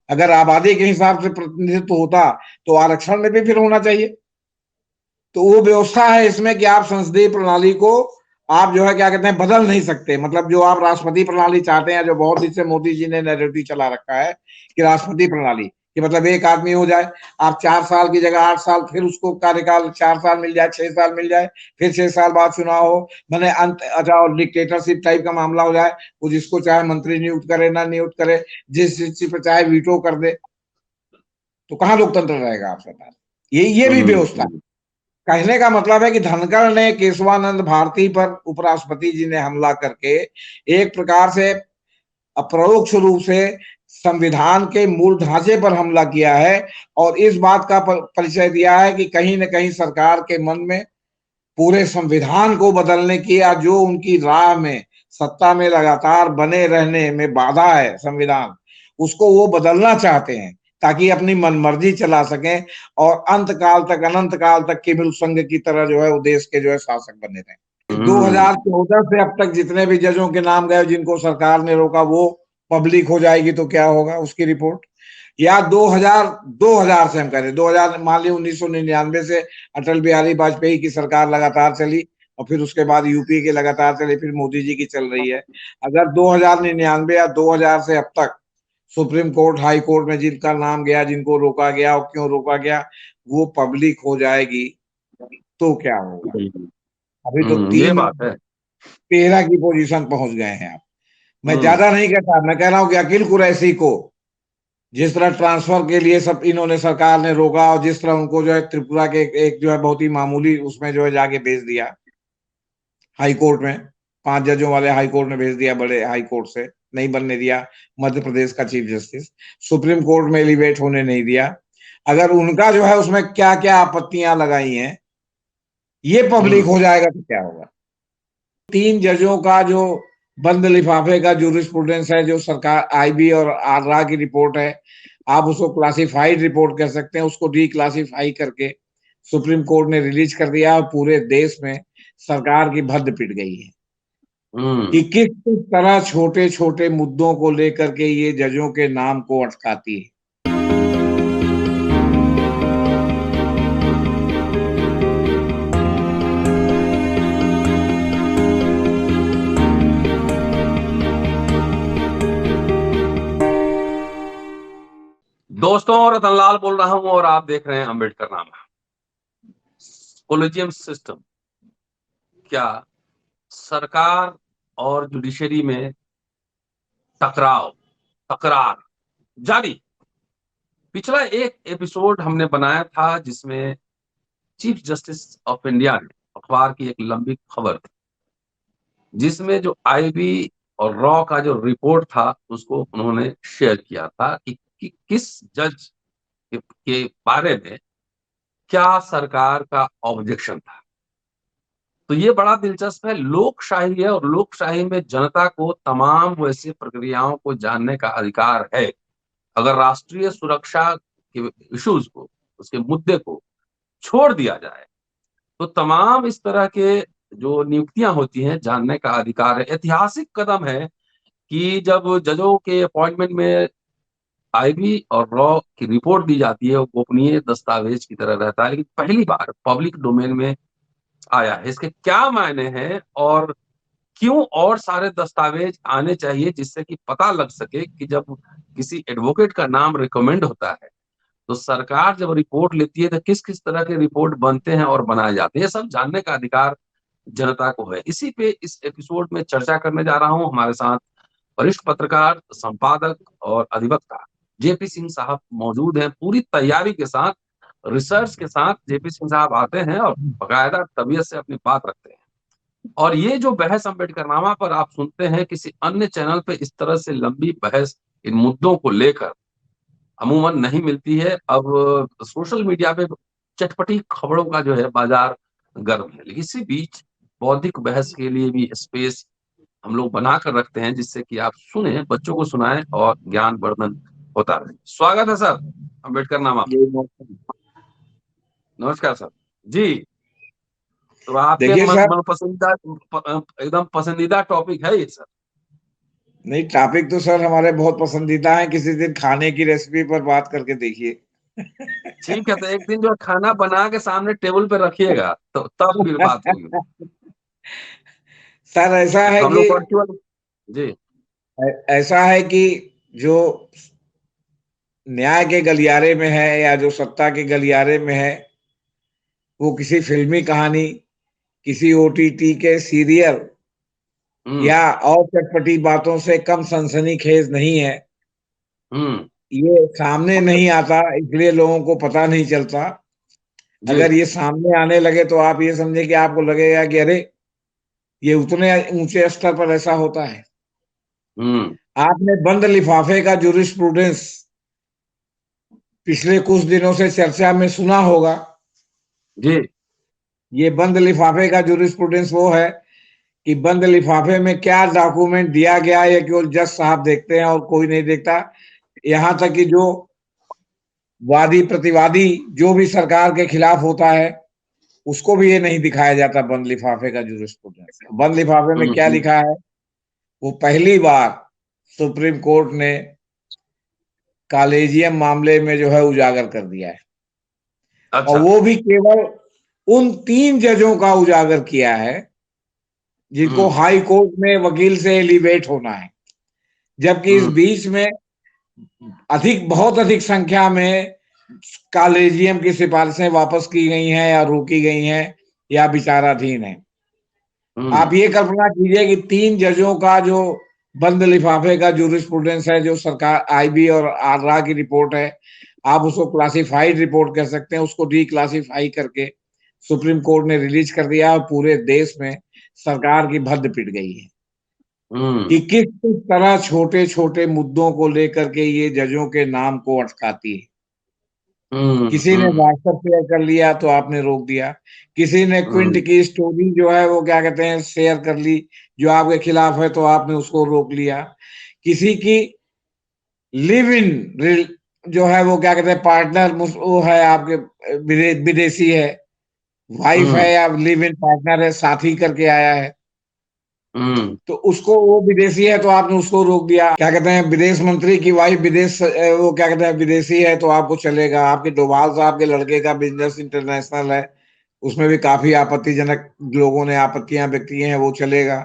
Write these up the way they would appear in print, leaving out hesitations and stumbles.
अगर आबादी के हिसाब से प्रतिनिधित्व होता तो आरक्षण में भी फिर होना चाहिए। तो वो व्यवस्था है इसमें कि आप संसदीय प्रणाली को आप जो है क्या कहते हैं बदल नहीं सकते। मतलब जो आप राष्ट्रपति प्रणाली चाहते हैं, जो बहुत दिन से मोदी जी ने नैरेटिव चला रखा है कि राष्ट्रपति प्रणाली कि मतलब एक आदमी हो जाए, आप 4 साल की जगह 8 साल, फिर उसको कार्यकाल 4 साल मिल जाए, 6 साल मिल जाए, फिर 6 साल बाद चुनाव हो, मैंने अंत अच्छा और डिक्टेटरशिप टाइप का मामला हो जाए, वो जिसको चाहे मंत्री नियुक्त करे ना नियुक्त करे, जिस चीज पर चाहे वीटो कर दे, तो कहाँ लोकतंत्र रहेगा आप सरकार। ये भी व्यवस्था। कहने का मतलब है कि धनखड़ ने केशवानंद भारती पर उपराष्ट्रपति जी ने हमला करके एक प्रकार से अपरोक्ष रूप से संविधान के मूल ढांचे पर हमला किया है और इस बात का परिचय दिया है कि कहीं न कहीं सरकार के मन में पूरे संविधान को बदलने की या जो उनकी राह में सत्ता में लगातार बने रहने में बाधा है संविधान, उसको वो बदलना चाहते हैं ताकि अपनी मनमर्जी चला सकें और अंत काल तक अनंत काल तक केवल संघ की तरह जो है वो देश के जो है शासक बने रहे। 2014 से अब तक जितने भी जजों के नाम गए जिनको सरकार ने रोका वो पब्लिक हो जाएगी तो क्या होगा उसकी रिपोर्ट। या 2000 से हम कह रहे 2000 मान ली 1999 से अटल बिहारी वाजपेयी की सरकार लगातार चली और फिर उसके बाद यूपी के लगातार चली, फिर मोदी जी की चल रही है। अगर 2099 या 2000 से अब तक सुप्रीम कोर्ट हाई कोर्ट में जिनका नाम गया, जिनको रोका गया और क्यों रोका गया, वो पब्लिक हो जाएगी तो क्या होगा। अभी तो ये बात है। 13 की पोजीशन पहुंच गए हैं आप। मैं ज्यादा नहीं कहता, मैं कह रहा हूं कि अकील कुरैशी को जिस तरह ट्रांसफर के लिए सब इन्होंने सरकार ने रोका और जिस तरह उनको जो है त्रिपुरा के एक जो है बहुत ही मामूली उसमें जो है जाके भेज दिया हाई कोर्ट में, 5 जजों वाले हाई कोर्ट में भेज दिया, बड़े हाई कोर्ट से नहीं बनने दिया मध्य प्रदेश का चीफ जस्टिस, सुप्रीम कोर्ट में एलिवेट होने नहीं दिया। अगर उनका जो है उसमें क्या क्या आपत्तियां लगाई हैं ये पब्लिक हो जाएगा तो क्या होगा। 3 जजों का जो बंद लिफाफे का जूरिस्प्रूडेंस है, जो सरकार आईबी और आररा की रिपोर्ट है, आप उसको क्लासिफाइड रिपोर्ट कह सकते हैं, उसको डीक्लासिफाई करके सुप्रीम कोर्ट ने रिलीज कर दिया और पूरे देश में सरकार की भद्द पिट गई है कि किस किस तरह छोटे छोटे मुद्दों को लेकर के ये जजों के नाम को अटकाती है। दोस्तों, रतनलाल बोल रहा हूं और आप देख रहे हैं अम्बेडकरनामा। कोलिजियम सिस्टम, क्या सरकार और जुडिशरी में तकरार जारी। पिछला एक एपिसोड हमने बनाया था जिसमें चीफ जस्टिस ऑफ इंडिया ने अखबार की एक लंबी खबर थी जिसमें जो आईबी और रॉ का जो रिपोर्ट था उसको उन्होंने शेयर किया था कि किस जज के बारे में क्या सरकार का ऑब्जेक्शन था। तो ये बड़ा दिलचस्प है। लोकशाही है और लोकशाही में जनता को तमाम वैसी प्रक्रियाओं को जानने का अधिकार है। अगर राष्ट्रीय सुरक्षा के इश्यूज को, उसके मुद्दे को छोड़ दिया जाए तो तमाम इस तरह के जो नियुक्तियां होती हैं जानने का अधिकार है। ऐतिहासिक कदम है कि जब जजों के अपॉइंटमेंट में आईबी और रॉ की रिपोर्ट दी जाती है, वो गोपनीय दस्तावेज की तरह रहता है, लेकिन पहली बार पब्लिक डोमेन में आया है। इसके क्या मायने हैं और क्यों और सारे दस्तावेज आने चाहिए जिससे कि पता लग सके कि जब किसी एडवोकेट का नाम रिकमेंड होता है तो सरकार जब रिपोर्ट लेती है तो किस किस तरह के रिपोर्ट बनते हैं और बनाए जाते हैं, ये सब जानने का अधिकार जनता को है। इसी पे इस एपिसोड में चर्चा करने जा रहा हूं। हमारे साथ वरिष्ठ पत्रकार, संपादक और अधिवक्ता जेपी सिंह साहब मौजूद हैं। पूरी तैयारी के साथ, रिसर्च के साथ जेपी सिंह साहब आते हैं और बाकायदा तबीयत से अपनी बात रखते हैं। और ये जो बहस अम्बेडकरनामा पर आप सुनते हैं, किसी अन्य चैनल पे इस तरह से लंबी बहस इन मुद्दों को लेकर अमूमन नहीं मिलती है। अब सोशल मीडिया पे चटपटी खबरों का जो है बाजार गर्म है, लेकिन इसी बीच बौद्धिक बहस के लिए भी स्पेस हम लोग बना कर रखते हैं जिससे कि आप सुने, बच्चों को सुनाएं और ज्ञानवर्धन होता रहे। स्वागत है सर अम्बेडकरनामा। नमस्कार सर जी। तो आपके देखिए सर, मन पसंदीदा एकदम पसंदीदा टॉपिक है ये सर। नहीं, टॉपिक तो सर हमारे बहुत पसंदीदा है, किसी दिन खाने की रेसिपी पर बात करके देखिए। ठीक है, तो एक दिन जो है खाना बना के सामने टेबल पे रखिएगा, तो तब फिर बात होगी। सर ऐसा है हम कि लोग वर्चुअल। जी। ऐसा है कि जो न्याय के गलियारे में है या जो सत्ता के गलियारे में है, वो किसी फिल्मी कहानी, किसी ओटीटी के सीरियल हम्म। या और चटपटी बातों से कम सनसनीखेज नहीं है। हम्म। ये सामने नहीं आता, इसलिए लोगों को पता नहीं चलता। जी। अगर ये सामने आने लगे तो आप ये समझे कि आपको लगेगा कि अरे, ये उतने ऊंचे स्तर पर ऐसा होता है। हम्म। आपने बंद लिफाफे का जूरिस्प्रूडेंस पिछले कुछ दिनों से चर्चा में सुना होगा। जी। ये बंद लिफाफे का जूरिस्प्रूडेंस वो है कि बंद लिफाफे में क्या डॉक्यूमेंट दिया गया है, केवल जज साहब देखते हैं और कोई नहीं देखता। यहां तक कि जो वादी प्रतिवादी जो भी सरकार के खिलाफ होता है, उसको भी ये नहीं दिखाया जाता बंद लिफाफे का जूरिस्प्रूडेंस। बंद लिफाफे में क्या हम्म। लिखा है, वो पहली बार सुप्रीम कोर्ट ने कॉलेजियम मामले में जो है उजागर कर दिया है। और अच्छा। वो भी केवल उन 3 जजों का उजागर किया है जिनको हम्म। हाई कोर्ट में वकील से एलिवेट होना है। जबकि इस हम्म। बीच में बहुत अधिक संख्या में कॉलेजियम की सिफारिशें वापस की गई हैं या रोकी गई हैं या विचाराधीन है। हम्म। आप ये कल्पना कीजिए कि 3 जजों का जो बंद लिफाफे का जूरिस्प्रूडेंस है, जो सरकार आईबी और आर्रा की रिपोर्ट है, आप उसको क्लासिफाइड रिपोर्ट कह सकते हैं, उसको डीक्लासिफाई करके सुप्रीम कोर्ट ने रिलीज कर दिया और पूरे देश में सरकार की भद्द पिट गई है कि हम्म। किस किस तरह छोटे छोटे मुद्दों को लेकर के ये जजों के नाम को अटकाती है। हम्म। किसी ने हम्म। व्हाट्सएप शेयर कर लिया तो आपने रोक दिया। किसी ने क्विंट हम्म। की स्टोरी जो है वो क्या कहते हैं शेयर कर ली जो आपके खिलाफ है, तो आपने उसको रोक लिया। किसी की लिव इन जो है वो क्या कहते हैं पार्टनर, वो है आपके विदेशी है, वाइफ है हम्म। या लिव इन पार्टनर है, साथी करके आया है, हम्म। तो उसको, वो विदेशी है तो आपने उसको रोक दिया। क्या कहते हैं विदेश मंत्री की वाइफ विदेश, वो क्या कहते हैं विदेशी है तो आपको चलेगा। आपके डोभाल साहब के लड़के का बिजनेस इंटरनेशनल है, उसमें भी काफी आपत्तिजनक लोगों ने आपत्तियां व्यक्त की हैं, वो चलेगा।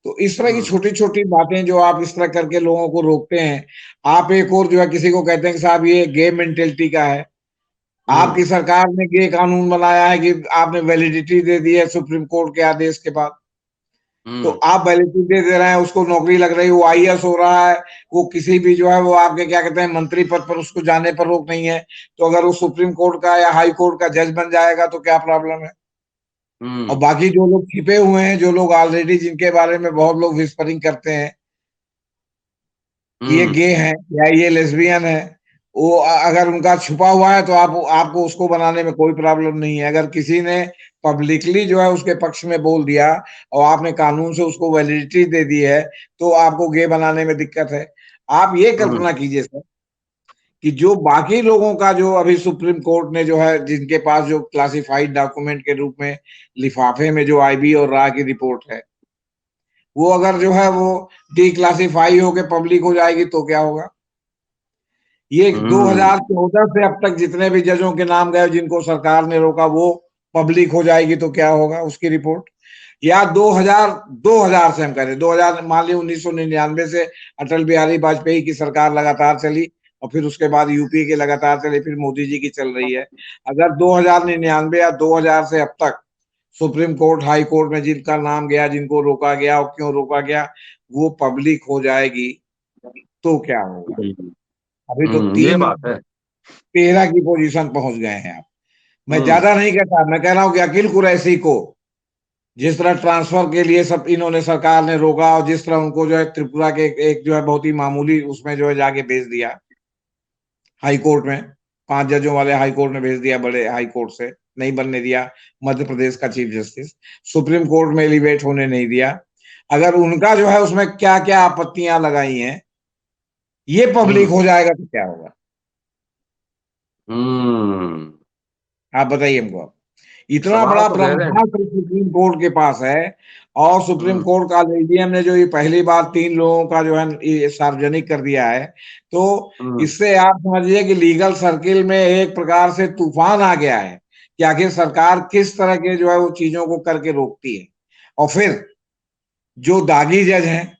तो इस तरह की हम्म। छोटी छोटी बातें जो आप इस तरह करके लोगों को रोकते हैं। आप एक और जो है किसी को कहते हैं कि साहब ये गे मेंटेलिटी का है। हम्म। आपकी सरकार ने गे कानून बनाया है कि आपने वैलिडिटी दे दी है सुप्रीम कोर्ट के आदेश के बाद, तो हम्म। आप वैलिडिटी दे रहे हैं, उसको नौकरी लग रही है, वो आईएएस हो रहा है, वो किसी भी जो है वो आपके क्या कहते हैं मंत्री पद पर उसको जाने पर रोक नहीं है। तो अगर वो सुप्रीम कोर्ट का या हाई कोर्ट का जज बन जाएगा तो क्या प्रॉब्लम है। और हम्म। बाकी जो लोग छिपे हुए हैं, जो लोग ऑलरेडी जिनके बारे में बहुत लोग विस्परिंग करते हैं कि ये हम्म। गे हैं या ये लेस्बियन है, वो अगर उनका छुपा हुआ है तो आप आपको उसको बनाने में कोई प्रॉब्लम नहीं है। अगर किसी ने पब्लिकली जो है उसके पक्ष में बोल दिया और आपने कानून से उसको वैलिडिटी दे दी है, तो आपको गे बनाने में दिक्कत है। आप ये हम्म। कल्पना कीजिए सर कि जो बाकी लोगों का जो अभी सुप्रीम कोर्ट ने जो है जिनके पास जो क्लासिफाइड डॉक्यूमेंट के रूप में लिफाफे में जो आईबी और रा की रिपोर्ट है, वो अगर जो है वो डिक्लासिफाई होके पब्लिक हो जाएगी तो क्या होगा। ये हम्म। 2014 से अब तक जितने भी जजों के नाम गए जिनको सरकार ने रोका, वो पब्लिक हो जाएगी तो क्या होगा उसकी रिपोर्ट। या 2000 से हम कह रहे 2000 मान ली 1999 से अटल बिहारी वाजपेयी की सरकार लगातार चली और फिर उसके बाद यूपी के लगातार चली, फिर मोदी जी की चल रही है। अगर 2099 या 2000 से अब तक सुप्रीम कोर्ट हाई कोर्ट में जिनका नाम गया, जिनको रोका गया और क्यों रोका गया, वो पब्लिक हो जाएगी तो क्या होगा। अभी तो ये तीन बात है। तेरह की पोजीशन पहुंच गए हैं आप। मैं हम्म। ज्यादा नहीं कहता, मैं कह रहा हूं कि अकील कुरैशी को जिस तरह ट्रांसफर के लिए सब इन्होंने सरकार ने रोका और जिस तरह उनको जो है त्रिपुरा के एक जो है बहुत ही मामूली उसमें जो है जाके भेज दिया हाई कोर्ट में, 5 जजों वाले हाई कोर्ट में भेज दिया, बड़े हाई कोर्ट से नहीं बनने दिया मध्य प्रदेश का चीफ जस्टिस, सुप्रीम कोर्ट में एलिवेट होने नहीं दिया। अगर उनका जो है उसमें क्या क्या आपत्तियां लगाई हैं, ये पब्लिक हम्म। हो जाएगा तो क्या होगा। हम्म। आप बताइए हमको। इतना सवाल बड़ा तो गहरे हैं। ब्रह्मास्त्र सुप्रीम कोर्ट के पास है, और सुप्रीम कोर्ट का कॉलेजियम ने जो ये पहली बार 3 लोगों का जो है ये सार्वजनिक कर दिया है, तो हम्म इससे आप समझिए कि लीगल सर्किल में एक प्रकार से तूफान आ गया है कि आखिर सरकार किस तरह के जो है वो चीजों को करके रोकती है। और फिर जो दागी जज हैं,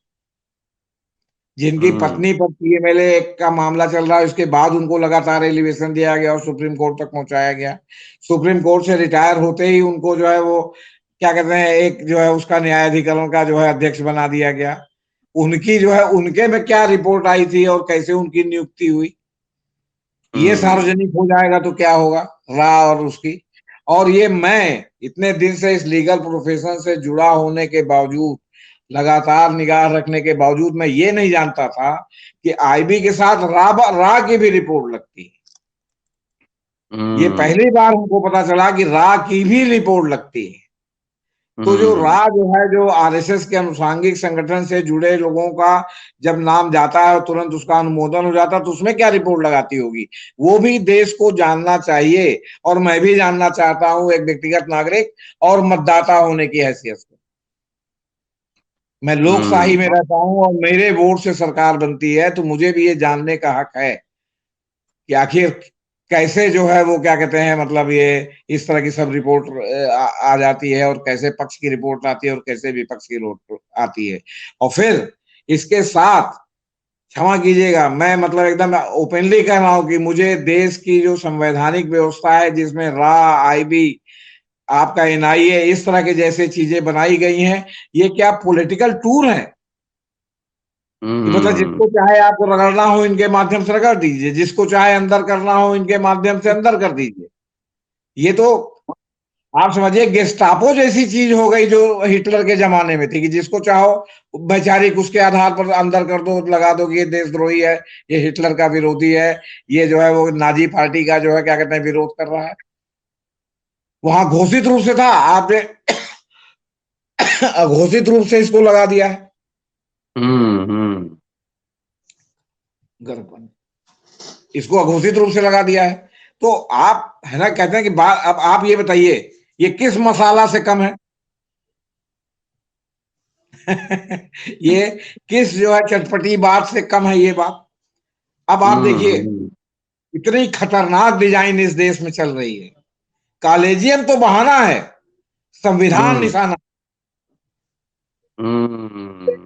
जिनकी हम्म पत्नी पर पीएमएलए का मामला चल रहा है, उसके बाद उनको लगातार एलिवेशन दिया गया और सुप्रीम कोर्ट तक पहुंचाया गया। सुप्रीम कोर्ट से रिटायर होते ही उनको जो है वो क्या कहते हैं, एक जो है उसका न्यायाधिकरण का जो है अध्यक्ष बना दिया गया। उनकी जो है उनके में क्या रिपोर्ट आई थी और कैसे उनकी नियुक्ति हुई, ये हम्म सार्वजनिक हो जाएगा तो क्या होगा राह और उसकी। और ये मैं इतने दिन से इस लीगल प्रोफेशन से जुड़ा होने के बावजूद, लगातार निगाह रखने के बावजूद, मैं ये नहीं जानता था कि आईबी के साथ रा की भी रिपोर्ट लगती है। ये हम्म पहली बार हमको पता चला कि रा की भी रिपोर्ट लगती है। तो जो रा हम्म जो है, जो आरएसएस के अनुसांगिक संगठन से जुड़े लोगों का जब नाम जाता है और तुरंत उसका अनुमोदन हो जाता है, तो उसमें क्या रिपोर्ट लगाती होगी, वो भी देश को जानना चाहिए। और मैं भी जानना चाहता हूं, एक व्यक्तिगत नागरिक और मतदाता होने की हैसियत से। मैं लोकशाही में हम्म रहता हूं और मेरे वोट से सरकार बनती है, तो मुझे भी ये जानने का हक है कि आखिर कैसे जो है वो क्या कहते हैं, मतलब ये इस तरह की सब रिपोर्ट आ जाती है, और कैसे पक्ष की रिपोर्ट आती है और कैसे विपक्ष की रिपोर्ट आती है। और फिर इसके साथ, क्षमा कीजिएगा, मैं मतलब एकदम ओपनली कह रहा हूं कि मुझे देश की जो संवैधानिक व्यवस्था है, जिसमें रा, आईबी, आपका एनआईए, इस तरह के जैसे चीजें बनाई गई हैं, ये क्या पॉलिटिकल टूर है कि मतलब हम्म जिसको चाहे आपको रगड़ना हो इनके माध्यम से रगड़ दीजिए, जिसको चाहे अंदर करना हो इनके माध्यम से अंदर कर दीजिए। ये तो आप समझिए गेस्टापो जैसी चीज हो गई जो हिटलर के जमाने में थी, कि जिसको चाहो वैचारिक उसके आधार पर अंदर कर दो, लगा दो कि ये देशद्रोही है, ये हिटलर का विरोधी है, ये जो है वो नाजी पार्टी का जो है क्या कहते हैं विरोध कर रहा है। वहां घोषित रूप से था, आपने अघोषित रूप से इसको लगा दिया है। हम्म गर्भ इसको अघोषित रूप से लगा दिया है। तो आप है ना कहते हैं कि बात, अब आप ये बताइए ये किस मसाला से कम है? ये किस जो है चटपटी बात से कम है ये बात? अब आप देखिए, हम्म इतनी खतरनाक डिजाइन इस देश में चल रही है। कॉलेजियम तो बहाना है, संविधान हम्म निशाना। हम्म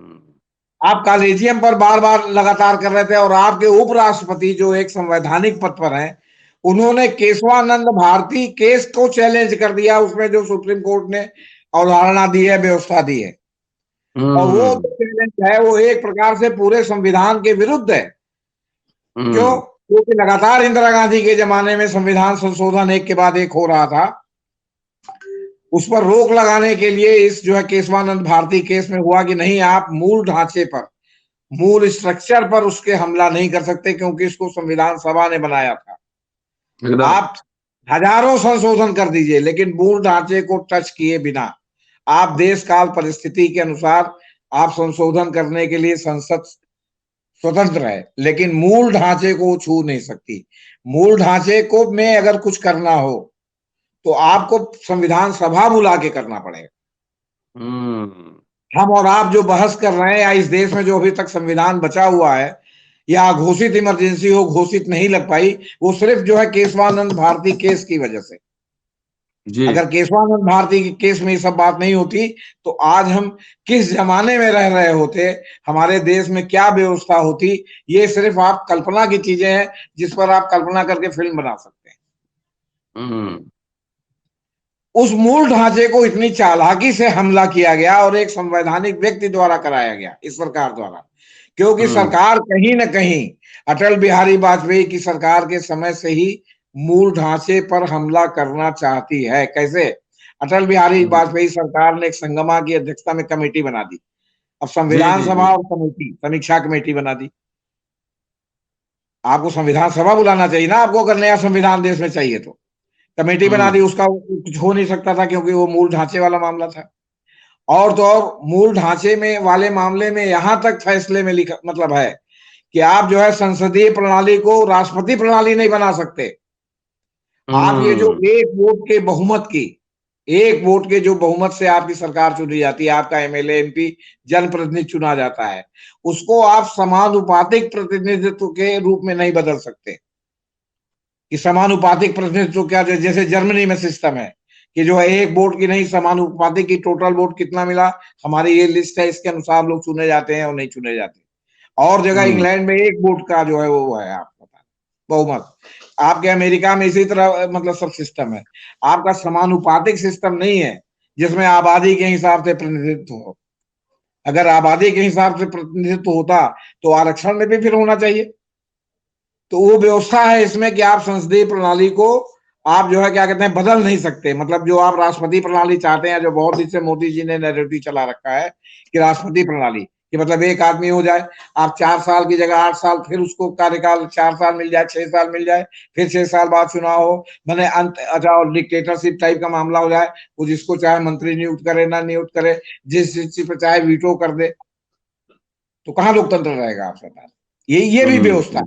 आप कॉलेजियम पर बार बार लगातार कर रहे थे, और आपके उपराष्ट्रपति जो एक संवैधानिक पद पर हैं, उन्होंने केशवानंद भारती केस को चैलेंज कर दिया, उसमें जो सुप्रीम कोर्ट ने अवधारणा दी है, व्यवस्था दी है। और वो हम्म चैलेंज है, वो एक प्रकार से पूरे संविधान के विरुद्ध है। क्यों? हम्म क्योंकि लगातार इंदिरा गांधी के जमाने में संविधान संशोधन एक के बाद एक हो रहा था, उस पर रोक लगाने के लिए इस जो है केशवानंद भारती केस में हुआ कि नहीं, आप मूल ढांचे पर, मूल स्ट्रक्चर पर उसके हमला नहीं कर सकते, क्योंकि इसको संविधान सभा ने बनाया था। एकदम। आप हजारों संशोधन कर दीजिए, लेकिन मूल ढांचे को टच किए बिना, आप देश काल परिस्थिति के अनुसार आप संशोधन करने के लिए संसद स्वतंत्र है, लेकिन मूल ढांचे को छू नहीं सकती। मूल ढांचे को में अगर कुछ करना हो तो आपको संविधान सभा बुला के करना पड़ेगा। हम्म हम और आप जो बहस कर रहे हैं, या इस देश में जो अभी तक संविधान बचा हुआ है, या घोषित इमरजेंसी हो घोषित नहीं लग पाई, वो सिर्फ जो है केशवानंद भारती केस की वजह से। जी। अगर केशवानंद भारती के केस में ये सब बात नहीं होती, तो आज हम किस जमाने में रह रहे होते, हमारे देश में क्या व्यवस्था होती, ये सिर्फ आप कल्पना की चीजें हैं, जिस पर आप कल्पना करके फिल्म बना सकते हैं। हम्म उस मूल ढांचे को इतनी चालाकी से हमला किया गया, और एक संवैधानिक व्यक्ति द्वारा कराया गया, इस सरकार द्वारा। क्योंकि हम्म सरकार कहीं ना कहीं अटल बिहारी वाजपेयी की सरकार के समय से ही मूल ढांचे पर हमला करना चाहती है। कैसे? अटल बिहारी हम्म, वाजपेयी सरकार ने एक संगमा की अध्यक्षता में कमेटी बना दी। अब जी संविधान जी जी। सभा और कमेटी, समीक्षा कमेटी बना दी। आपको संविधान सभा बुलाना चाहिए ना, आपको अगर नया संविधान देश में चाहिए तो। कमेटी बना दी, हम्म उसका कुछ हो नहीं सकता था, क्योंकि वो मूल ढांचे वाला मामला था। और तो और मूल ढांचे में वाले मामले में यहां तक फैसले में लिखा मतलब है कि आप जो है संसदीय प्रणाली को राष्ट्रपति प्रणाली नहीं बना सकते। आप ये जो हम्म एक वोट के बहुमत की एक वोट के जो बहुमत से आपकी सरकार चुनी जाती है, आपका एमएलए एमपी जनप्रतिनिधि चुना जाता है, उसको आप समानुपातिक प्रतिनिधित्व के रूप में नहीं बदल सकते कि समानुपातिक प्रतिनिधित्व क्या, जैसे जर्मनी में सिस्टम है कि जो है एक वोट की नहीं, समानुपातिक की टोटल वोट कितना मिला, हमारी ये लिस्ट है, इसके अनुसार लोग चुने जाते हैं और नहीं चुने जाते। और जगह इंग्लैंड में एक वोट का जो है वो है आप बता बहुमत। आपके अमेरिका में इसी तरह मतलब सब सिस्टम है। आपका समानुपातिक सिस्टम नहीं है जिसमें आबादी के हिसाब से प्रतिनिधित्व हो। अगर आबादी के हिसाब से प्रतिनिधित्व होता तो आरक्षण में भी फिर होना चाहिए। तो वो व्यवस्था है इसमें कि आप संसदीय प्रणाली को आप जो है क्या कहते हैं बदल नहीं सकते। मतलब जो आप राष्ट्रपति प्रणाली चाहते हैं, जो बहुत दिन से मोदी जी ने नैरेटिव चला रखा है कि राष्ट्रपति प्रणाली कि मतलब एक आदमी हो जाए, आप 4 साल की जगह 8 साल, फिर उसको कार्यकाल 4 साल मिल जाए, 6 साल मिल जाए, फिर 6 साल बाद चुनाव हो, मैंने अंत अच्छा और डिक्टेटरशिप टाइप का मामला हो जाए, वो जिसको चाहे मंत्री नियुक्त करे ना नियुक्त करे, जिस चीज पर चाहे वीटो कर दे, तो कहाँ लोकतंत्र रहेगा आप सरकार। ये भी व्यवस्था।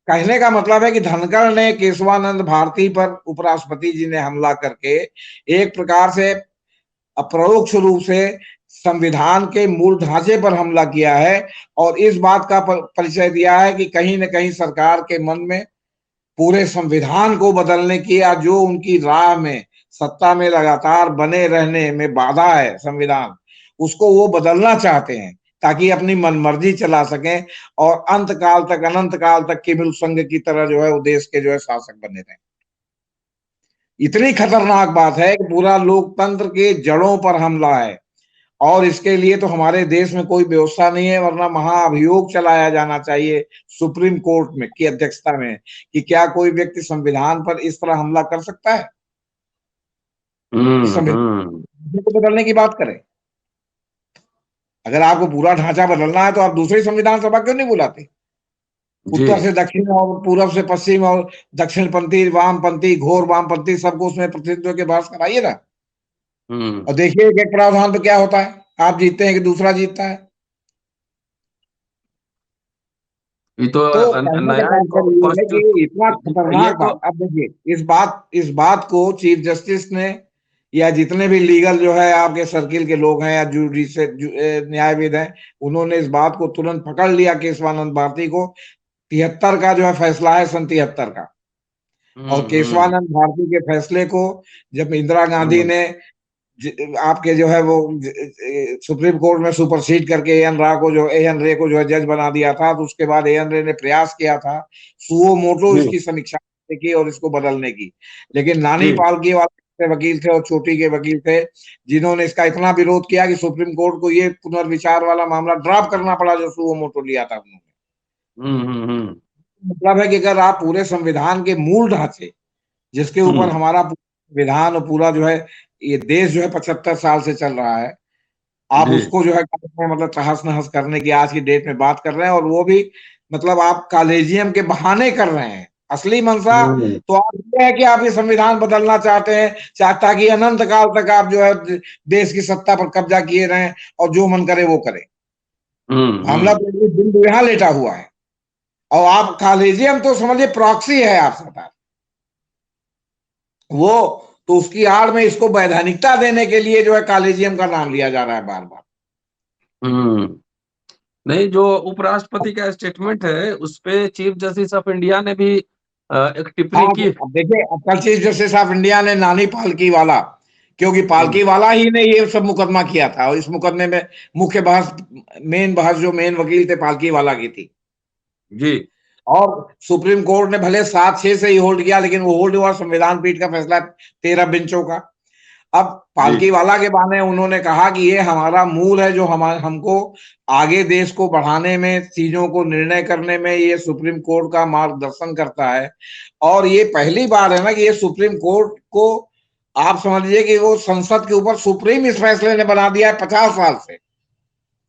कहने का मतलब है कि धनखड़ ने केशवानंद भारती पर उपराष्ट्रपति जी ने हमला करके एक प्रकार से अपरोक्ष रूप से संविधान के मूल ढांचे पर हमला किया है और इस बात का परिचय दिया है कि कहीं न कहीं सरकार के मन में पूरे संविधान को बदलने की या जो उनकी राह में सत्ता में लगातार बने रहने में बाधा है संविधान, उसको वो बदलना चाहते हैं ताकि अपनी मनमर्जी चला सकें और अंत काल तक अनंत काल तक किमिल संघ की तरह जो है वो देश के जो है शासक बने रहें। इतनी खतरनाक बात है कि पूरा लोकतंत्र के जड़ों पर हमला है और इसके लिए तो हमारे देश में कोई व्यवस्था नहीं है, वरना महाअभियोग चलाया जाना चाहिए सुप्रीम कोर्ट में की अध्यक्षता में कि क्या कोई व्यक्ति संविधान पर इस तरह हमला कर सकता है। संविधान को बदलने की बात करें। अगर आपको पूरा ढांचा बदलना है तो आप दूसरी संविधान सभा क्यों नहीं बुलाते? उत्तर से दक्षिण और पूर्व से पश्चिम और दक्षिणपंथी वामपंथी घोर वामपंथी सबको उसमें प्रतिनिधित्व के बहस कराइए ना। और देखिए एक प्रावधान पे क्या होता है, आप जीतते हैं कि दूसरा जीतता है। ये तो कहने का नया तात्पर्य ये है कि इतना ये खतरनाक तो बात। अब देखिए इस बात को चीफ जस्टिस ने या जितने भी लीगल जो है आपके सर्किल के लोग हैं या न्यायविद हैं, उन्होंने इस बात को तुरंत पकड़ लिया केशवानंद भारती को। 73 का जो है फैसला है, सन 73 का। और केशवानंद भारती के फैसले को जब इंदिरा गांधी ने आपके जो है वो सुप्रीम कोर्ट में सुपरसीड करके एएन रे को जो है जज बना दिया था, तो उसके बाद एएन रे ने प्रयास किया था सुओ मोटो इसकी समीक्षा की और इसको बदलने की। लेकिन नानी पालकी वाले वकील थे और चोटी के वकील थे जिन्होंने इसका इतना विरोध किया कि सुप्रीम कोर्ट को ये पुनर्विचार वाला मामला ड्रॉप करना पड़ा जो सुओ मोटो लिया था उन्होंने। मतलब है कि अगर आप पूरे संविधान के मूल ढांचे जिसके ऊपर हमारा विधान और पूरा जो है ये देश जो है 75 साल से चल रहा है, आप उसको जो है मतलब तहस नहस करने की आज की डेट में बात कर रहे हैं। और वो भी मतलब आप कॉलेजियम के बहाने कर रहे हैं। असली मंशा तो आप ये है कि आप ये संविधान बदलना चाहते हैं ताकि अनंत काल तक आप जो है देश की सत्ता पर कब्जा किए रहें और जो मन करे वो करें। मामला तो यहाँ लेटा हुआ है और आप कॉलेजियम तो समझिए प्रॉक्सी है आप सरकार वो, तो उसकी आड़ में इसको वैधानिकता देने के लिए जो है कॉलेजियम का नाम लिया जा रहा है बार बार। नहीं, जो उपराष्ट्रपति का स्टेटमेंट है उस पे चीफ जस्टिस ऑफ इंडिया ने भी एक टिप्पणी की। देखिए कल चीफ जस्टिस ऑफ इंडिया ने नानी पालकी वाला, क्योंकि पालकी वाला ही ने ये सब मुकदमा किया था और इस मुकदमे में मुख्य बहस जो मेन वकील थे पालकी वाला की थी जी। और सुप्रीम कोर्ट ने भले 7-6 से ही होल्ड किया, लेकिन वो होल्ड हुआ संविधान पीठ का फैसला 13 बेंचों का। अब पालकी वाला के बहाने उन्होंने कहा कि ये हमारा मूल है जो हमको आगे देश को बढ़ाने में, चीजों को निर्णय करने में ये सुप्रीम कोर्ट का मार्गदर्शन करता है। और ये पहली बार है ना कि ये सुप्रीम कोर्ट को आप समझिए कि वो संसद के ऊपर सुप्रीम इस फैसले ने बना दिया है 50 साल से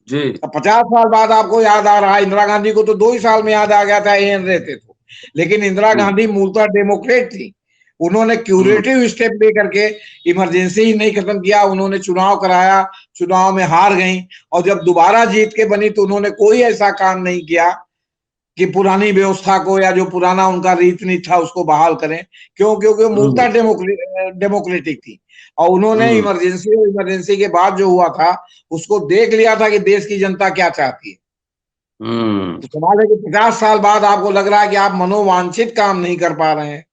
जी। 50 साल बाद आपको याद आ रहा है। इंदिरा गांधी को तो 2 ही साल में याद आ गया था एएन रहते तो, लेकिन इंदिरा गांधी मूलतः डेमोक्रेट थी। उन्होंने क्यूरेटिव स्टेप लेकर के इमरजेंसी ही नहीं खत्म किया, उन्होंने चुनाव कराया, चुनाव में हार गई और जब दोबारा जीत के बनी तो उन्होंने कोई ऐसा काम नहीं किया कि पुरानी व्यवस्था को या जो पुराना उनका रीति नीति था उसको बहाल करें। क्यों? क्योंकि मूलतः डेमोक्रेटिक थी और उन्होंने इमरजेंसी के बाद जो हुआ था उसको देख लिया था कि देश की जनता क्या चाहती है। तो सवाल है कि 50 साल बाद आपको लग रहा है कि आप मनोवांछित काम नहीं कर पा रहे हैं।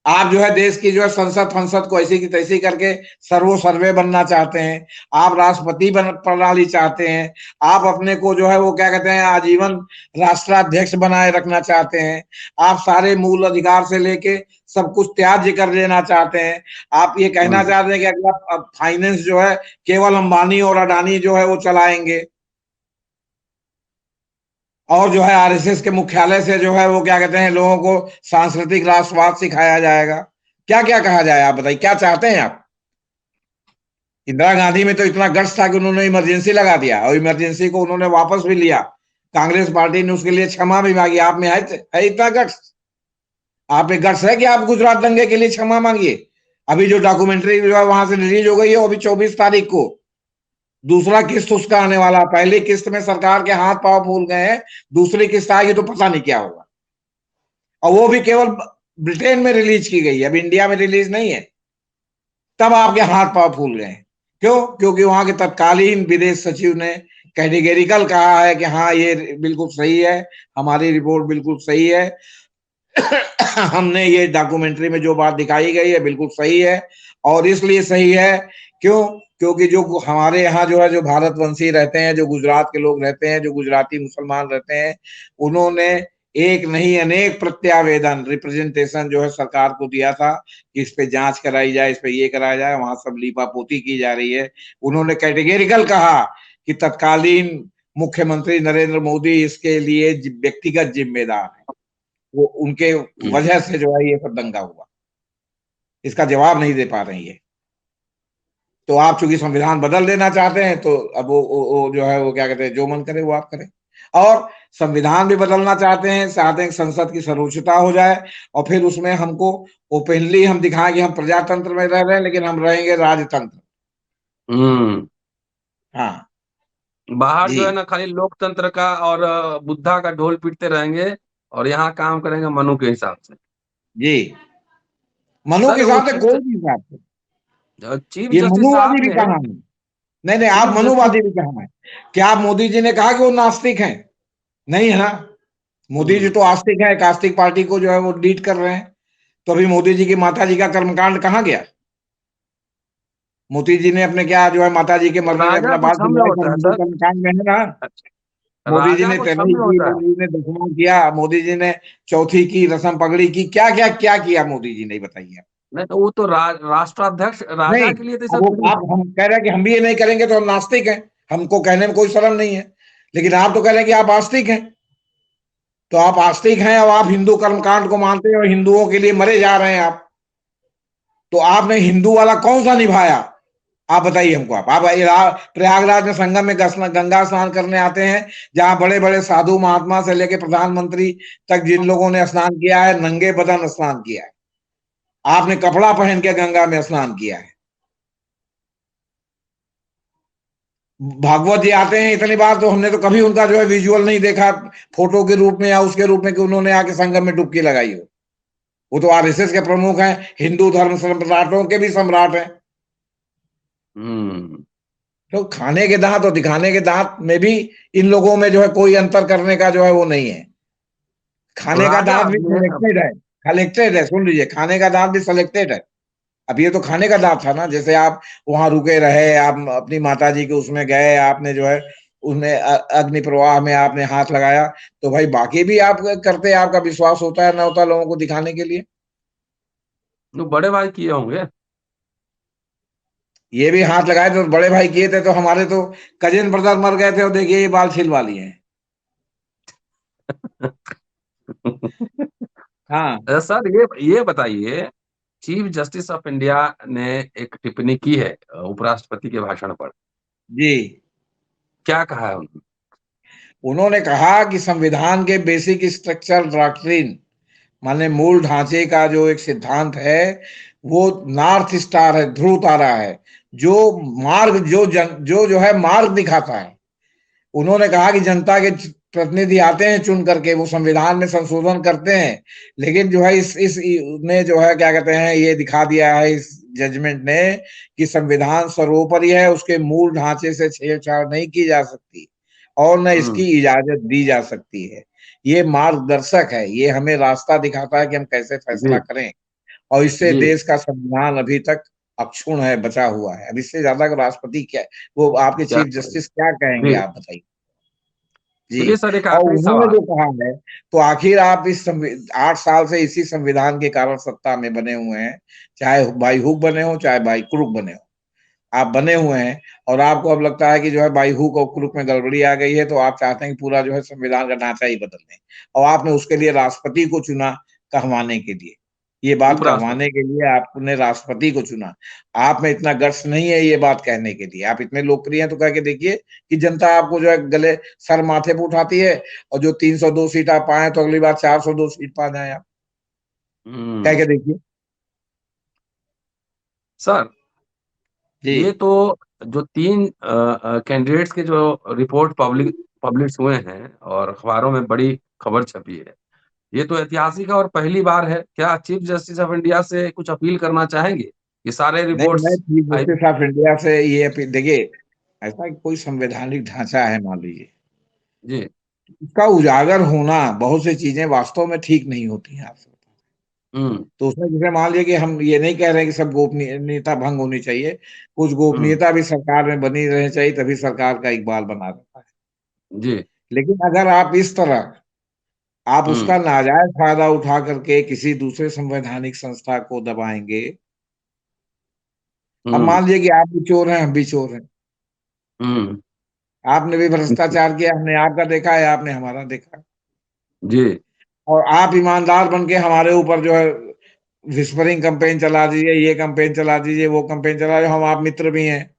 आप जो है देश की जो है संसद फंसद को ऐसी की तैसी करके सर्वो सर्वे बनना चाहते हैं। आप राष्ट्रपति प्रणाली चाहते हैं। आप अपने को जो है वो क्या कहते हैं आजीवन राष्ट्राध्यक्ष बनाए रखना चाहते हैं। आप सारे मूल अधिकार से लेके सब कुछ त्याज्य कर देना चाहते हैं। आप ये कहना चाहते हैं कि अगला फाइनेंस जो है केवल अंबानी और अडानी जो है वो चलाएंगे और जो है आरएसएस के मुख्यालय से जो है वो क्या कहते हैं लोगों को सांस्कृतिक राष्ट्रवाद सिखाया जाएगा। क्या क्या कहा जाए आप बताइए, क्या चाहते हैं आप? इंदिरा गांधी में तो इतना गट्स था कि उन्होंने इमरजेंसी लगा दिया और इमरजेंसी को उन्होंने वापस भी लिया। कांग्रेस पार्टी ने उसके लिए क्षमा भी मांगी। आप में है इतना गट्स? आप में गट्स है कि आप गुजरात दंगे के लिए क्षमा मांगिए? अभी जो डॉक्यूमेंट्री जो है वहां से रिलीज हो गई है, अभी 24 तारीख को दूसरा किस्त उसका आने वाला। पहली किस्त में सरकार के हाथ पांव फूल गए हैं, दूसरी किस्त आएगी तो पता नहीं क्या होगा। और वो भी केवल ब्रिटेन में रिलीज की गई है, अब इंडिया में रिलीज नहीं है। तब आपके हाथ पांव फूल गए। क्यों? क्योंकि वहां के तत्कालीन विदेश सचिव ने कैटेगरिकल कहा है कि हाँ ये बिल्कुल सही है, हमारी रिपोर्ट बिल्कुल सही है। हमने ये डॉक्यूमेंट्री में जो बात दिखाई गई है बिल्कुल सही है। और इसलिए सही है क्यों? क्योंकि जो हमारे यहाँ जो है जो भारतवंशी रहते हैं, जो गुजरात के लोग रहते हैं, जो गुजराती मुसलमान रहते हैं, उन्होंने एक नहीं अनेक प्रत्यावेदन रिप्रेजेंटेशन जो है सरकार को दिया था कि इस पे जांच कराई जाए, इस पे ये कराया जाए। वहां सब लीपापोती की जा रही है। उन्होंने कैटेगरिकल कहा कि तत्कालीन मुख्यमंत्री नरेंद्र मोदी इसके लिए व्यक्तिगत जिम्मेदार है। वो उनके वजह से जो है ये सब दंगा हुआ। इसका जवाब नहीं दे पा रही है। तो आप चूंकि संविधान बदल देना चाहते हैं तो अब वो जो है वो क्या कहते हैं जो मन करे वो आप करें। और संविधान भी बदलना चाहते हैं कि संसद की सर्वोच्चता हो जाए और फिर उसमें हमको ओपनली हम दिखाएं कि हम प्रजातंत्र में रह रहे हैं लेकिन हम रहेंगे राजतंत्र। हाँ बाहर जी जो है ना खाली लोकतंत्र का और बुद्धा का ढोल पीटते रहेंगे और यहाँ काम करेंगे मनु के हिसाब से। जी, मनु के सर वो हिसाब से कोई भी हिसाब से। चीफ ये जस्टिस मनुवादी साहब भी ने कहा है। नहीं नहीं, आप चीफ जस्टिस मनुवादी भी कहा है। क्या आप मोदी जी ने कहा कि वो नास्तिक हैं? नहीं है ना। मोदी जी तो आस्तिक है, एक आस्तिक पार्टी को जो है वो लीड कर रहे हैं। तो अभी मोदी जी की माता जी का कर्मकांड कहाँ गया? मोदी जी ने अपने क्या जो है माता जी के मरने में राजा अपना बाल कुछ हम में छिलवाए होता पर है हिंदू सर। कर्मकांड में है ना। मोदी जी राजा ने कुछ हम तेरहवीं में की, होता है। मोदी जी ने 10वां किया, मोदी जी ने चौथी की रस्म पगड़ी की। क्या क्या क्या किया मोदी जी ने बताइए? नहीं तो वो तो राष्ट्राध्यक्ष राजा नहीं, के लिए तो अब सब वो आप हम कह रहे हैं कि हम भी ये नहीं करेंगे तो हम नास्तिक हैं। हमको कहने में कोई शर्म नहीं है। लेकिन आप तो कह रहे हैं कि आप आस्तिक हैं। तो आप आस्तिक हैं और आप हिंदू कर्मकांड को मानते हैं और हिंदुओं के लिए मरे जा रहे हैं आप। तो आपने हिंदू वाला कौन सा निभाया? आप बताइए हमको। आप प्रयागराज में संगम में गंगा स्नान करने आते हैं, जहां बड़े बड़े साधु महात्मा से लेके प्रधानमंत्री तक जिन लोगों ने स्नान किया है, नंगे बदन स्नान किया है। आपने कपड़ा पहन के गंगा में स्नान किया है। भागवत जी आते हैं इतनी बार, तो हमने तो कभी उनका जो है विजुअल नहीं देखा फोटो के रूप में या उसके रूप में कि उन्होंने आके संगम में डुबकी लगाई हो। वो तो आरएसएस के प्रमुख हैं, हिंदू धर्म सम्राटों के भी सम्राट हैं। तो खाने के दांत और दिखाने के दांत में भी इन लोगों में जो है कोई अंतर करने का जो है वो नहीं है। खाने का राजा दांत भी ने सिलेक्टेड है। कलेक्टेड है, सुन लीजिए, खाने का दांत भी सिलेक्टेड है। अब ये तो खाने का दांत था ना। जैसे आप वहां रुके रहे, आप अपनी माता जी के उसमें गए, आपने जो है उसमें अग्नि प्रवाह में आपने हाथ लगाया, तो भाई बाकी भी आप करते, आपका विश्वास होता है ना होता लोगों को दिखाने के लिए। जो बड़े भाई किए होंगे। ये भी हाथ लगाए तो बड़े भाई किए थे, तो हमारे तो कजिन ब्रदर मर गए थे और देखिए ये बाल छिलवा लिए हैं। हाँ सर ये बताइए, चीफ जस्टिस ऑफ इंडिया ने एक टिप्पणी की है उपराष्ट्रपति के भाषण पर। जी, क्या कहा है उन्होंने? उन्होंने कहा कि संविधान के बेसिक स्ट्रक्चर डॉक्ट्रिन माने मूल ढांचे का जो एक सिद्धांत है वो नॉर्थ स्टार है, ध्रुव तारा है, जो मार्ग जो है मार्ग दिखाता है। उन्होंने कहा कि जनता के प्रतिनिधि आते हैं चुन करके, वो संविधान में संशोधन करते हैं, लेकिन जो है इस ने जो है क्या कहते हैं, ये दिखा दिया है इस जजमेंट ने कि संविधान सर्वोपरि है, उसके मूल ढांचे से छेड़छाड़ नहीं की जा सकती और न इसकी इजाजत दी जा सकती है। ये मार्गदर्शक है, ये हमें रास्ता दिखाता है कि हम कैसे फैसला जी करें, और इससे जी देश का संविधान अभी तक अक्षुण्ण है, बचा हुआ है। अब इससे ज्यादा राष्ट्रपति क्या, वो आपके क्या चीफ जस्टिस क्या कहेंगे, जी आप बताइए जी। चलिए सर, एक और आखिरी उन्होंने सवाल। जो कहा है, तो आखिर आप इस 8 साल से इसी संविधान के कारण सत्ता में बने हुए हैं, चाहे बाई हुक बने हो चाहे बाई क्रुक बने हो, आप बने हुए हैं, और आपको अब लगता है कि जो है बाई हुक और क्रुक में गड़बड़ी आ गई है, तो आप चाहते हैं कि पूरा जो है संविधान का ढांचा ही बदल दें, और आपने उसके लिए राष्ट्रपति को चुना कहवाने के लिए, ये बात कहवाने उपराष्ट्रपति। के लिए आपने राष्ट्रपति को चुना। आप में इतना गट्स नहीं है ये बात कहने के लिए, आप इतने लोकप्रिय हैं तो कह के देखिए कि जनता आपको जो है गले सर माथे पे उठाती है, और जो 302 सीट आप पाए तो अगली बार 402 सीट पा जाए आप, कह के हम्म। देखिए सर, जी। ये तो जो तीन कैंडिडेट्स के जो रिपोर्ट पब्लिश हुए हैं और अखबारों में बड़ी खबर छपी है, ये तो ऐतिहासिक है और पहली बार है। क्या चीफ जस्टिस ऑफ इंडिया से कुछ अपील करना चाहेंगे? ये सारे नहीं, मैं reports chief I. Justice of India से ये देखिए, ऐसा कोई संवैधानिक ढांचा है मान लीजिए, जी। उसका उजागर होना, बहुत सी चीजें वास्तव में ठीक नहीं होती हैं आपसे, हम्म तो उसमें जैसे मान लिया कि हम ये नहीं कह रहे हैं कि सब गोपनीयता भंग होनी चाहिए, कुछ हम्म। गोपनीयता भी सरकार में बनी रहनी चाहिए, तभी सरकार का इकबाल बना रहता है। जी। लेकिन अगर आप इस तरह आप हम्म। उसका नाजायज फायदा उठा करके किसी दूसरे संवैधानिक संस्था को दबाएंगे, अब हम्म। मान लीजिए कि आप भी चोर हैं, हम भी चोर हैं, हम्म। आपने भी भ्रष्टाचार किया, हमने आपका देखा है, आपने हमारा देखा, जी। और आप ईमानदार बन के हमारे ऊपर जो है विस्परिंग कैंपेन चला दीजिए, ये कैंपेन चला दीजिए, वो कैंपेन चला दीजिए, हम आप मित्र भी हैं,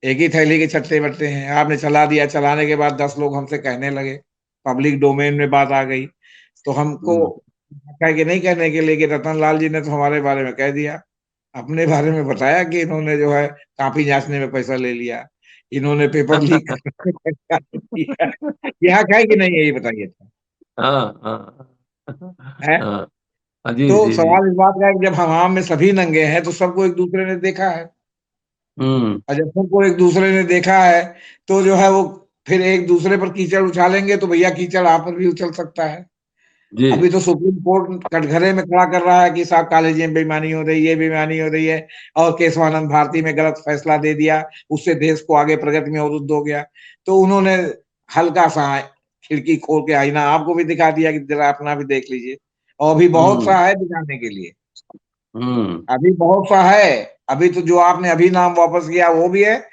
एक ही थैली के छट्टे बट्टे हैं, आपने चला दिया, चलाने के बाद 10 लोग हमसे कहने लगे, पब्लिक डोमेन में बात आ गई, तो हमको हम्म। कह के नहीं कहने के लिए कि रतन लाल जी ने तो हमारे बारे में कह दिया, अपने बारे में बताया कि इन्होंने जो है कॉपी जांचने में पैसा ले लिया, इन्होंने पेपर लीक करने में पैसा लिया, यहाँ है कि नहीं है ये बताइए, हाँ हाँ है? हाँ हाँ, जी तो जी जी। सवाल इस बात का है कि जब हमाम में सभी नंगे हैं तो सबको एक दूसरे ने देखा है, हम्म। और जब सबको एक दूसरे ने देखा है तो जो है वो फिर एक दूसरे पर कीचड़ उछालेंगे तो भैया कीचड़ आप पर भी उछल सकता है। जी। अभी तो सुप्रीम कोर्ट कटघरे में खड़ा कर रहा है कि साहब कॉलेज में बेईमानी हो रही है, बेईमानी हो रही है, और केशवानंद भारती में गलत फैसला दे दिया, उससे देश को आगे प्रगति में अवरुद्ध हो गया, तो उन्होंने हल्का सा खिड़की खोल के आईना आपको भी दिखा दिया कि जरा अपना भी देख लीजिए, और अभी बहुत हम्म। सा है दिखाने के लिए, हम्म। अभी बहुत सा है। अभी तो जो आपने अभी नाम वापस किया वो भी है,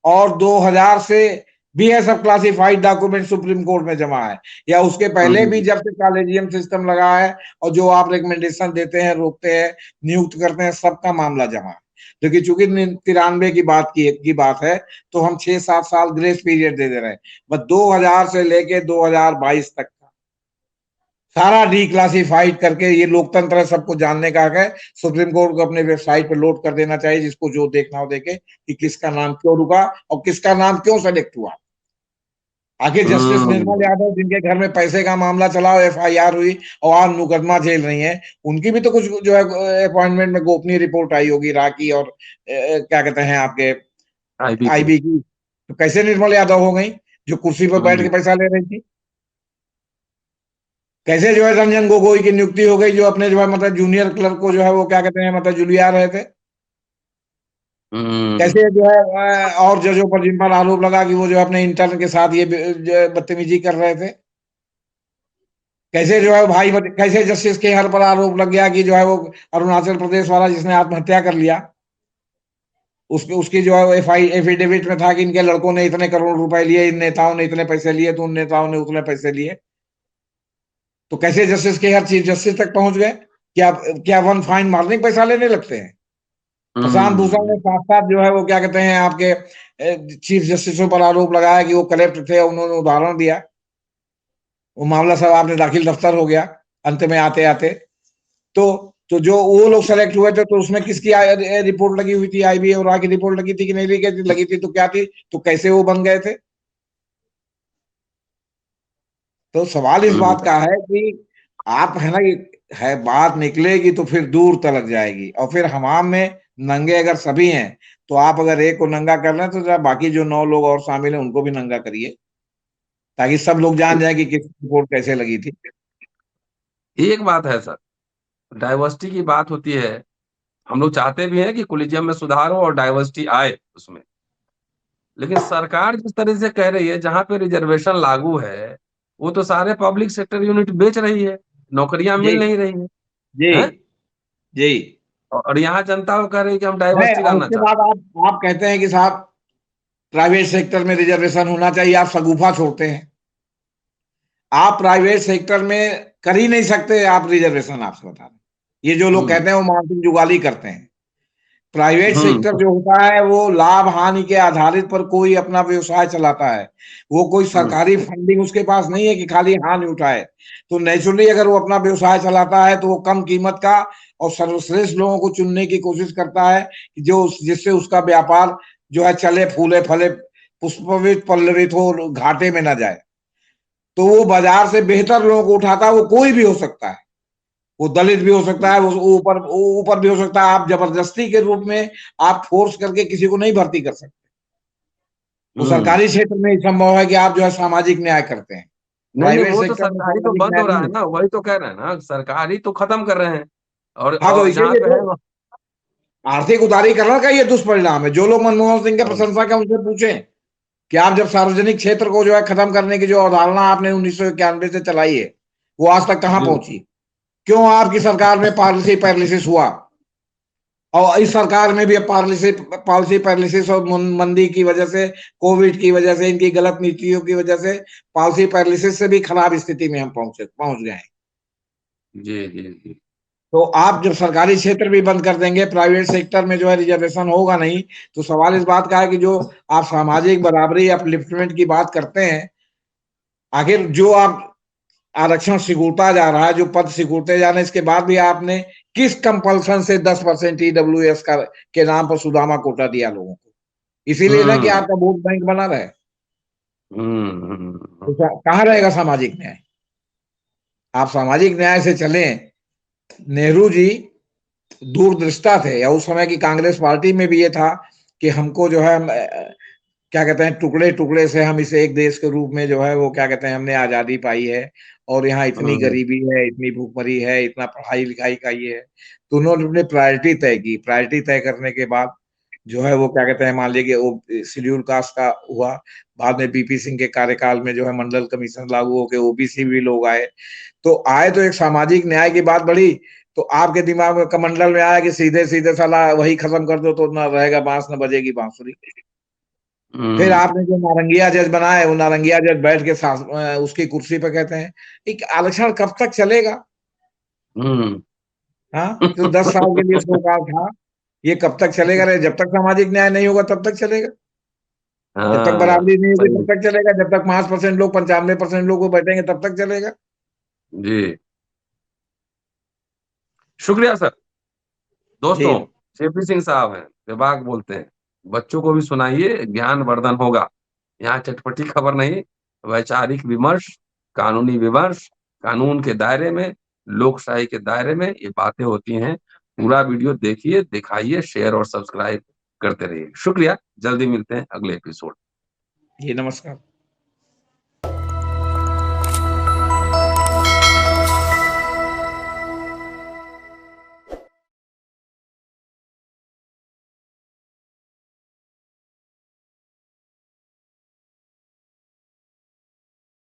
और 2000 से भी है सब क्लासिफाइड डॉक्यूमेंट सुप्रीम कोर्ट में जमा है, या उसके पहले भी हम्म। जब से कॉलेजियम सिस्टम लगा है, और जो आप रिकमेंडेशन देते हैं, रोकते हैं, नियुक्त करते हैं, सबका मामला जमा है। लेकिन चूंकि 93 की बात है, तो हम 6-7 साल ग्रेस पीरियड दे रहे हैं, बस 2000 से लेके 2022 तक सारा डिक्लासिफाइड करके, ये लोकतंत्र है, सबको जानने का हक है, सुप्रीम कोर्ट को अपने वेबसाइट पर लोड कर देना चाहिए, जिसको जो देखना हो देखे कि किसका नाम क्यों रुका और किसका नाम क्यों सेलेक्ट हुआ। आखिर जस्टिस निर्मल हम्म। यादव जिनके घर में पैसे का मामला चला, एफआईआर हुई और आज मुकदमा झेल रही हैं, उनकी भी तो कुछ जो है अपॉइंटमेंट में गोपनीय रिपोर्ट आई होगी राकी और क्या कहते हैं आपके आईबी की। आईबी की, तो कैसे निर्मल यादव हो गई जो कुर्सी पर बैठ हम्म। के पैसा ले रही थी? कैसे जो है रंजन गोगोई की नियुक्ति हो गई, जो अपने जो है मतलब जूनियर क्लर्क को जो है वो क्या कहते हैं मतलब जुलिया रहे थे? हम्म। कैसे जो है और जजों पर जिन पर आरोप लगा कि वो जो अपने इंटर्न के साथ ये जो है बदतमीजी कर रहे थे? कैसे जो है भाई कैसे जस्टिस के हर पर आरोप लग गया कि जो है वो अरुणाचल प्रदेश वाला जिसने आत्महत्या कर लिया, उसके उसकी जो है एफिडेविट में था कि इनके लड़कों ने इतने करोड़ रुपए लिए, इन नेताओं ने इतने पैसे लिए, तो उन नेताओं ने उतने पैसे लिए, तो कैसे जस्टिस के हर चीफ जस्टिस तक पहुंच गए? क्या क्या वन फाइन मारने पैसा लेने लगते हैं? प्रशांत भूषण ने हम्म। साथ साथ जो है वो क्या कहते हैं आपके चीफ जस्टिसों पर आरोप लगाया कि वो करप्ट थे, उन्होंने उदाहरण दिया, वो मामला सब आपने दाखिल दफ्तर हो गया अंत में आते आते, तो जो वो लोग सेलेक्ट हुए थे तो उसमें किसकी रिपोर्ट लगी हुई थी? आईबी और की रिपोर्ट लगी थी कि नहीं लगी थी? तो क्या थी, तो कैसे वो बन गए थे? तो सवाल इस बात का है कि आप है ना है बात निकलेगी तो फिर दूर तलक जाएगी, और फिर हमाम में नंगे अगर सभी हैं तो आप अगर एक को नंगा कर लें तो जरा बाकी जो 9 लोग और शामिल हैं उनको भी नंगा करिए, ताकि सब लोग जान जाए कि किस रिपोर्ट कैसे लगी थी। एक बात है सर, डाइवर्सिटी की बात होती है, हम लोग चाहते भी हैं कि कोलिजियम में सुधार हो और डाइवर्सिटी आए उसमें, लेकिन सरकार जिस तरह से कह रही है जहां पे रिजर्वेशन लागू है वो तो सारे पब्लिक सेक्टर यूनिट बेच रही है, नौकरियां जी मिल नहीं रही है, जी हैं? जी। और यहाँ जनता को कह रही है कि हम है, डाइवर्सिटी और लाना उसके चाहते बाद आप कहते हैं कि साहब प्राइवेट सेक्टर में रिजर्वेशन होना चाहिए, आप शगुफा छोड़ते हैं। आप प्राइवेट सेक्टर में कर ही नहीं सकते आप रिजर्वेशन, आपसे बता रहे, ये जो लोग हैं। कहते हैं वो मानसिक जुगाली करते हैं। प्राइवेट सेक्टर हम्म जो होता है वो लाभ हानि के आधारित पर कोई अपना व्यवसाय चलाता है, वो कोई हम्म सरकारी फंडिंग उसके पास नहीं है कि खाली हानि उठाए। तो नेचुरली अगर वो अपना व्यवसाय चलाता है तो वो कम कीमत का और सर्वश्रेष्ठ लोगों को चुनने की कोशिश करता है, जो जिससे उसका व्यापार जो है चले फूले फले पुष्पित पल्लवित हो, घाटे में ना जाए। तो वो बाजार से बेहतर लोगों को उठाता है, वो कोई भी हो सकता है, वो दलित भी हो सकता है, वो ऊपर ऊपर भी हो सकता है। आप जबरदस्ती के रूप में आप फोर्स करके किसी को नहीं भर्ती कर सकते। वो हम्म। सरकारी क्षेत्र में ही संभव है कि आप जो है सामाजिक न्याय करते हैं, नहीं नहीं, प्राइवेट वो तो सेक्टर में सरकारी तो सामाजिक बंद न्याय हो रहा नहीं है है। ना, वही तो कह रहे हैं ना, सरकारी तो खत्म कर रहे हैं, हाँ, तो और जहाँ इसीलिए पे तो है आर्थिक उदारीकरण का ये दुष्परिणाम है। जो लोग मनमोहन सिंह की हाँ, प्रशंसा का उनसे पूछें कि आप जब सार्वजनिक क्षेत्र को जो है खत्म करने की जो अवधारणा आपने 1991 से चलाई है वो आज तक कहां जी। पहुंची? क्यों आपकी सरकार में पॉलिसी पैरालिसिस हुआ? और इस सरकार में भी अब पॉलिसी पैरालिसिस और मंदी की वजह से, कोविड की वजह से, इनकी गलत नीतियों की वजह से पॉलिसी पैरालिसिस से भी खराब स्थिति में हम पहुंच गए हैं। जी जी जी। तो आप जब सरकारी क्षेत्र भी बंद कर देंगे, प्राइवेट सेक्टर में जो है रिजर्वेशन होगा नहीं, तो सवाल इस बात का है कि जो आप सामाजिक बराबरी अपलिफ्टमेंट की बात करते हैं, आखिर जो आप आरक्षण सिकुड़ता जा रहा है, जो पद सिकुड़ते जा रहे हैं, इसके बाद भी आपने किस कंपल्सन से 10% ईडब्ल्यूएस का के नाम पर सुदामा कोटा दिया लोगों को? इसीलिए ना कि हम्म आपका वोट बैंक बना रहे। हम्म। तो कहाँ रहेगा सामाजिक न्याय? आप सामाजिक न्याय से चलें। नेहरू जी दूरदृष्टा थे, या उस समय की कांग्रेस पार्टी में भी ये था कि हमको जो है क्या कहते हैं, टुकड़े टुकड़े से हम इसे एक देश के रूप में जो है वो क्या कहते हैं हमने आजादी पाई है, और यहाँ इतनी हम्म गरीबी है, इतनी भूखमरी है, इतना पढ़ाई लिखाई का ये है। तो उन्होंने अपनी प्रायोरिटी तय की। प्रायोरिटी तय करने के बाद जो है वो क्या कहते हैं, मान लीजिए वो शेड्यूल कास्ट का हुआ, बाद में बीपी सिंह के कार्यकाल में जो है मंडल कमीशन लागू होकर ओबीसी भी लोग आए। तो आए तो एक सामाजिक न्याय की बात बढ़ी, तो आपके दिमाग में कमंडल में आया कि सीधे सीधे साला वही खत्म कर दो तो ना रहेगा बांस ना बजेगी बांसुरी। फिर हम्म आपने जो नारंगिया जज बनाए, वो नारंगिया जज बैठ के उसकी कुर्सी पे कहते हैं एक आरक्षण कब तक चलेगा? हम्म। हाँ, जो 10 साल के लिए सरकार था, ये कब तक चलेगा रे? जब तक सामाजिक न्याय नहीं होगा तब तक चलेगा। जब तक हाँ बराबरी नहीं होगी सही। तब तक चलेगा। जब तक 5% लोग 95% लोग को बैठेंगे तब तक चलेगा। जी, शुक्रिया सर। जी दोस्तों, शेपी सिंह साहब हैं, विभाग बोलते हैं, बच्चों को भी सुनाइए, ज्ञान वर्धन होगा। यहाँ चटपटी खबर नहीं, वैचारिक विमर्श, कानूनी विमर्श, कानून के दायरे में, लोकशाही के दायरे में ये बातें होती हैं। पूरा वीडियो देखिए, दिखाइए, शेयर और सब्सक्राइब करते रहिए। शुक्रिया, जल्दी मिलते हैं अगले एपिसोड। जी, नमस्कार।